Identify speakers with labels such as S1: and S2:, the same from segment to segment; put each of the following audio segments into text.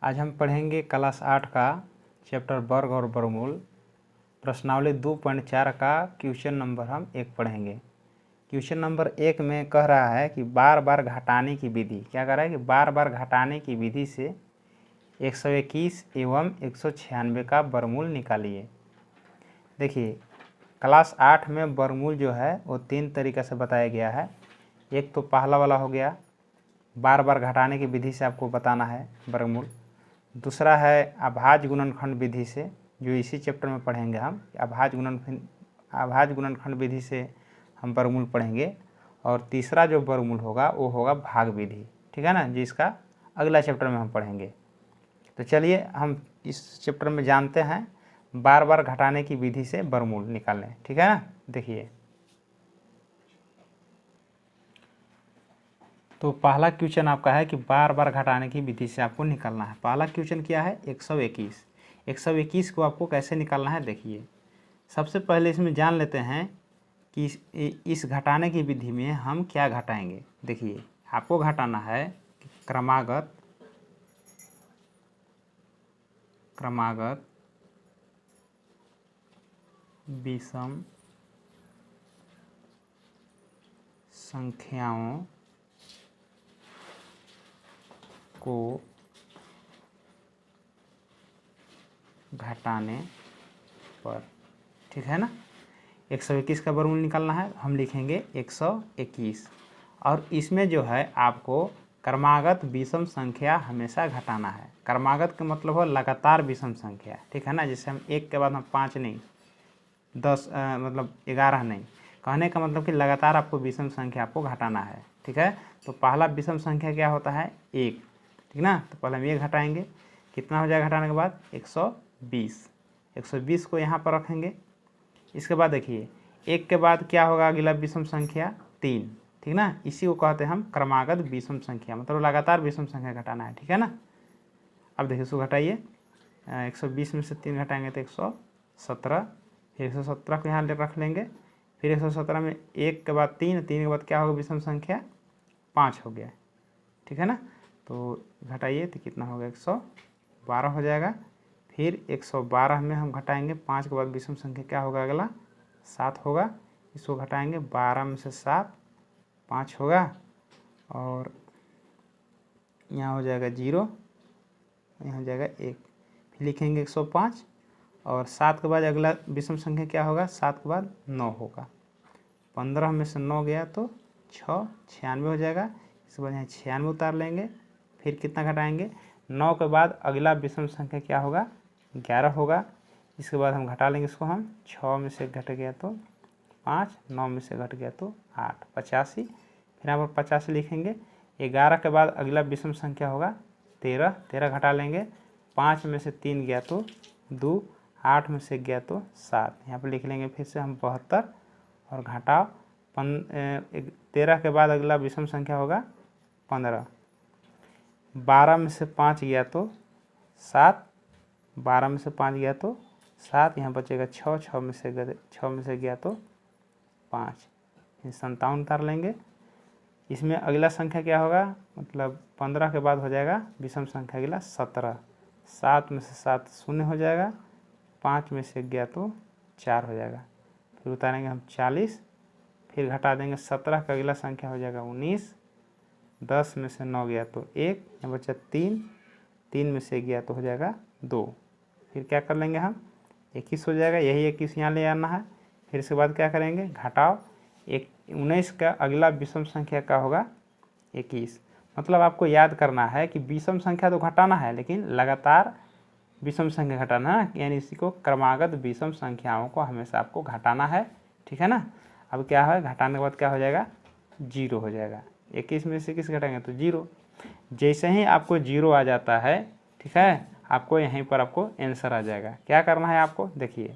S1: आज हम पढ़ेंगे क्लास 8 का चैप्टर वर्ग और वर्गमूल प्रश्नावली 2.4 का क्वेश्चन नंबर हम 1 पढ़ेंगे। क्वेश्चन नंबर 1 में कह रहा है कि बार बार घटाने की विधि, क्या कह रहा है कि बार बार घटाने की विधि से 121 एवं 196 का वर्गमूल निकालिए। देखिए क्लास 8 में वर्गमूल जो है वो 3 तरीक़े से बताया गया है। एक तो पहला वाला हो गया, बार बार घटाने की विधि से आपको बताना है वर्गमूल। दूसरा है अभाज्य गुणनखंड विधि से, जो इसी चैप्टर में पढ़ेंगे हम। अभाज्य गुणनखंड विधि से हम वर्गमूल पढ़ेंगे। और तीसरा जो वर्गमूल होगा वो होगा भाग विधि, ठीक है ना, जिसका अगला चैप्टर में हम पढ़ेंगे। तो चलिए हम इस चैप्टर में जानते हैं बार बार घटाने की विधि से वर्गमूल निकालें, ठीक है ना। देखिए तो पहला क्वेश्चन आपका है कि बार बार घटाने की विधि से आपको निकालना है। पहला क्वेश्चन क्या है, 121। 121 को आपको कैसे निकालना है, देखिए सबसे पहले इसमें जान लेते हैं कि इस घटाने की विधि में हम क्या घटाएंगे। देखिए आपको घटाना है कि क्रमागत विषम संख्याओं को घटाने पर, ठीक है ना। 121 का वर्गमूल निकालना है, हम लिखेंगे 121। और इसमें जो है आपको क्रमागत विषम संख्या हमेशा घटाना है। क्रमागत का मतलब हो लगातार विषम संख्या, ठीक है ना। जैसे हम 1 के बाद हम 5 नहीं, 10 मतलब 11 नहीं, कहने का मतलब कि लगातार आपको विषम संख्या आपको घटाना है, ठीक है। तो पहला विषम संख्या क्या होता है, 1, ठीक ना। तो पहले हम 1 घटाएंगे, कितना हो जाएगा घटाने के बाद 120। 120 को यहाँ पर रखेंगे। इसके बाद देखिए 1 के बाद क्या होगा अगला विषम संख्या, 3, ठीक ना। इसी को कहते हैं हम क्रमागत विषम संख्या, मतलब लगातार विषम संख्या घटाना है, ठीक है ना। अब देखिए इसको घटाइए, 120 में से 3 घटाएंगे तो 117। फिर 117 को यहाँ रख लेंगे। फिर 117 में 1 के बाद 3, 3 के बाद क्या होगा विषम संख्या, 5 हो गया, ठीक है ना। तो घटाइए तो कितना होगा, 112 हो जाएगा। फिर 112 में हम घटाएंगे 5 के बाद विषम संख्या क्या होगा अगला, 7 होगा। इसको घटाएंगे 12 में से 7, 5 होगा। और यहाँ हो जाएगा 0, यहाँ हो जाएगा 1। फिर लिखेंगे 105। और 7 के बाद अगला विषम संख्या क्या होगा, 7 के बाद 9 होगा। 15 में से 9 गया तो 6, 96 हो जाएगा। इसके बाद यहाँ 96 उतार लेंगे। फिर कितना घटाएंगे, 9 के बाद अगला विषम संख्या क्या होगा, 11 होगा। इसके बाद हम घटा लेंगे इसको, हम 6 में से घट गया तो 5, 9 में से घट गया तो 8, 85। फिर यहाँ पर 85 लिखेंगे। 11 के बाद अगला विषम संख्या होगा 13, 13 घटा लेंगे। 5 में से 3 गया तो 2, 8 में से गया तो 7। यहाँ पर लिख लेंगे फिर से हम 72 और घटाओ 13 के बाद अगला विषम संख्या होगा 15। 12 में से 5 गया तो 7, 12 में से 5 गया तो 7, यहाँ बचेगा 6, 6 में से गया तो 5, 57 उतार लेंगे। इसमें अगला संख्या क्या होगा, मतलब 15 के बाद हो जाएगा विषम संख्या अगला 17। 7 में से 7 शून्य हो जाएगा। 5 में से गया तो 4 हो जाएगा। फिर उतारेंगे हम 40। फिर घटा देंगे 17 का अगला संख्या हो जाएगा 19। 10 में से 9 गया तो 1, यहाँ बचा 3, 3 में से गया तो हो जाएगा 2। फिर क्या कर लेंगे हम, 21 हो जाएगा। यही 21 यहाँ ले आना है। फिर इसके बाद क्या करेंगे, घटाओ 19 का अगला विषम संख्या का होगा 21। मतलब आपको याद करना है कि विषम संख्या तो घटाना है, लेकिन लगातार विषम संख्या घटाना है, यानी इसी को क्रमागत विषम संख्याओं को हमेशा आपको घटाना है, ठीक है ना। अब क्या है, घटाने के बाद क्या हो जाएगा, 0 हो जाएगा। 21 में से 21 घटाएंगे तो 0। जैसे ही आपको 0 आ जाता है, ठीक है, आपको यहीं पर आपको आंसर आ जाएगा। क्या करना है आपको, देखिए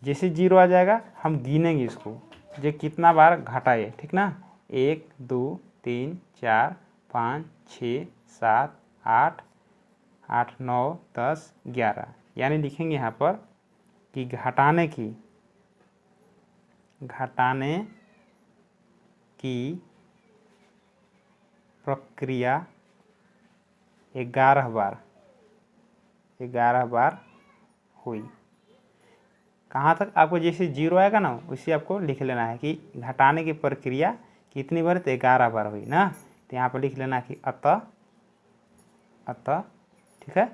S1: जैसे 0 आ जाएगा हम गिनेंगे इसको, जो कितना बार घटाए, ठीक ना। 1, 2, 3, 4, 5, 6, 7, 8, 8, 9, 10, 11, यानी लिखेंगे यहाँ पर कि घटाने की प्रक्रिया 11 बार, 11 बार हुई। कहाँ तक आपको जैसे 0 आएगा ना उसी आपको लिख लेना है कि घटाने की प्रक्रिया कितनी बार, तो 11 बार हुई ना। तो यहाँ पर लिख लेना कि अतः, ठीक है।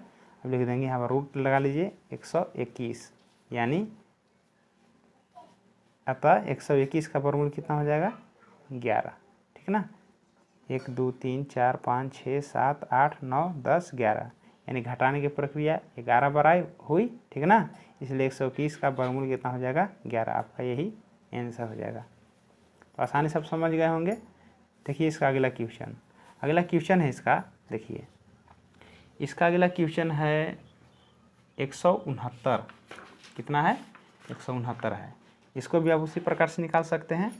S1: अब लिख देंगे यहाँ पर रूट लगा लीजिए 121, यानी अतः 121 का वर्गमूल कितना हो जाएगा 11, ठीक ना। 1 2 3 4 5 6 7 8 9 10 11, यानी घटाने की प्रक्रिया 11 बार हुई, ठीक ना। इसलिए 121 का वर्गमूल कितना हो जाएगा 11। आपका यही आंसर हो जाएगा। तो आसानी से आप समझ गए होंगे। देखिए इसका अगला क्वेश्चन है इसका, देखिए इसका अगला क्वेश्चन है 169। कितना है 169 है। इसको भी आप उसी प्रकार से निकाल सकते हैं।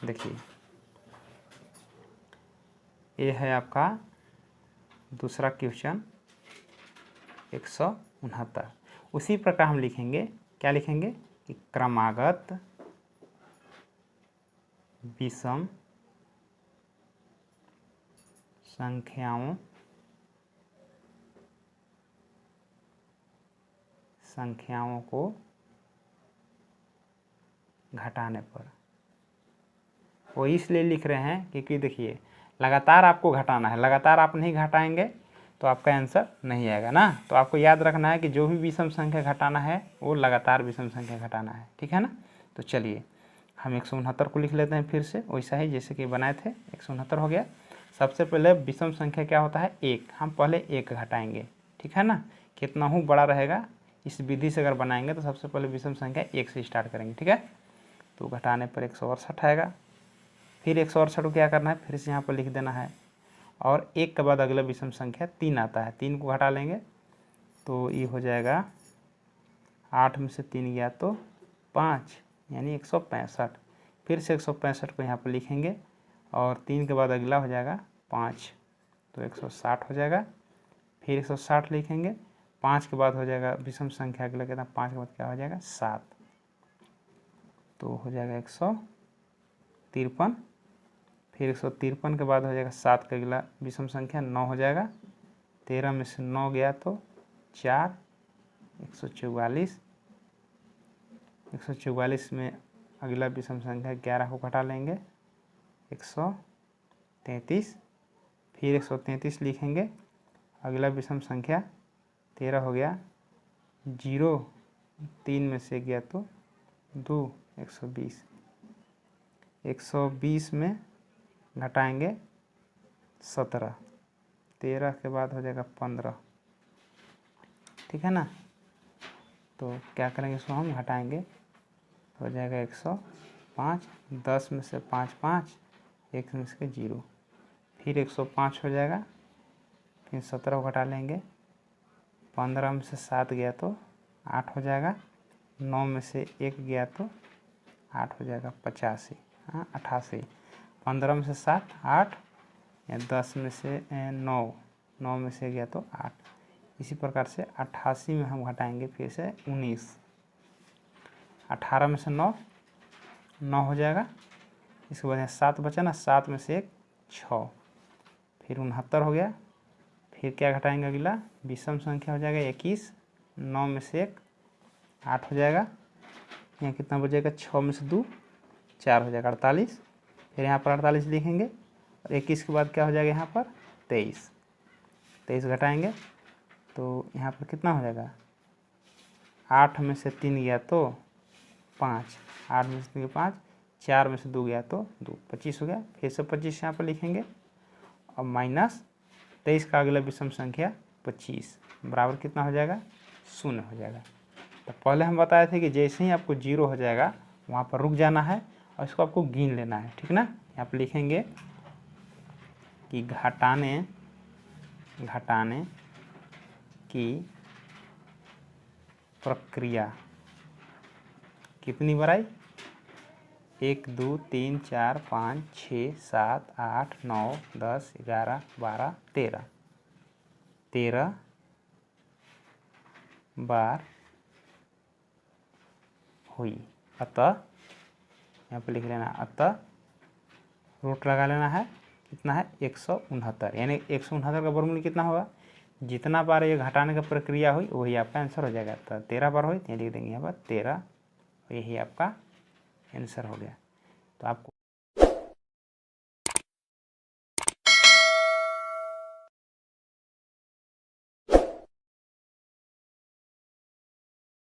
S1: देखिए ये है आपका दूसरा क्वेश्चन 169। उसी प्रकार हम लिखेंगे, क्या लिखेंगे कि क्रमागत विषम संख्याओं को घटाने पर। वो इसलिए लिख रहे हैं क्योंकि देखिए लगातार आपको घटाना है, लगातार आप नहीं घटाएंगे तो आपका आंसर नहीं आएगा ना। तो आपको याद रखना है कि जो भी विषम संख्या घटाना है वो लगातार विषम संख्या घटाना है, ठीक है ना। तो चलिए हम 169 को लिख लेते हैं फिर से वैसा ही जैसे कि बनाए थे। 169 हो गया। सबसे पहले विषम संख्या क्या होता है 1, हम पहले 1 घटाएंगे, ठीक है ना। कितना ही बड़ा रहेगा इस विधि से अगर बनाएंगे तो सबसे पहले विषम संख्या 1 से स्टार्ट करेंगे, ठीक है। तो घटाने पर 168 आएगा। फिर 168 को क्या करना है, फिर से यहाँ पर लिख देना है। और 1 के बाद अगला विषम संख्या 3 आता है, 3 को घटा लेंगे तो ये हो जाएगा 8 में से 3 गया तो 5, यानी 165। फिर से 165 को यहाँ पर लिखेंगे और 3 के बाद अगला हो जाएगा 5, तो 160 हो जाएगा। फिर 160 लिखेंगे, 5 के बाद हो जाएगा विषम संख्या अगला कितना, 5 के बाद क्या हो जाएगा 7, तो हो जाएगा 153। फिर 153 के बाद हो जाएगा 7 का अगला विषम संख्या 9 हो जाएगा। 13 में से 9 गया तो 4, 144। 144 में अगला विषम संख्या 11 को घटा लेंगे 133। फिर 133 लिखेंगे, अगला विषम संख्या 13 हो गया, 0 3 में से गया तो 2, 120। 120 में घटाएंगे 17, 13 के बाद हो जाएगा 15, ठीक है ना। तो क्या करेंगे इसको हम घटाएंगे तो हो जाएगा 105। 10 में से 5 5, 1 में से 0, फिर 105 हो जाएगा। फिर 17 को घटा लेंगे, 15 में से 7 गया तो 8 हो जाएगा। 9 में से 1 गया तो 8 हो जाएगा 85, हाँ 88। 15 में से 7 8, या 10 में से 9, 9 में से गया तो 8। इसी प्रकार से 88 में हम घटाएंगे फिर से 19। 18 में से 9 9 हो जाएगा। इसके बाद 7 बचा ना, 7 में से 1 6, फिर 69 हो गया। फिर क्या घटाएंगे अगला विषम संख्या हो जाएगा 21। 9 में से 1 8 हो जाएगा। यहाँ कितना बचेगा 6 में से 2 4 हो जाएगा 48। फिर यहाँ पर 48 लिखेंगे और 21 के बाद क्या हो जाएगा यहाँ पर 23। 23 घटाएंगे तो यहाँ पर कितना हो जाएगा 8 में से 3 गया तो 5, 8 में से 3 5, 4 में से 2 गया तो 2, 25 हो गया। फिर से 25 यहाँ पर लिखेंगे और माइनस 23 का अगला विषम संख्या 25 बराबर कितना हो जाएगा 0 हो जाएगा। तो पहले हम बताए थे कि जैसे ही आपको 0 हो जाएगा वहाँ पर रुक जाना है और इसको आपको गिन लेना है, ठीक ना। यहाँ पर लिखेंगे कि घटाने की प्रक्रिया कितनी बार आई 1 2 3 4 5 6 7 8 9 10 11 12 13 13 बार हुई। अतः यहाँ पर लिख लेना, अतः रूट लगा लेना है, कितना है 169, यानी 169 का वर्गमूल कितना होगा जितना बार ये घटाने का प्रक्रिया हुई वही आपका आंसर हो जाएगा। तो 13 बार हुई तो लिख देंगे यहाँ पर 13, यही आपका आंसर हो गया। तो आपको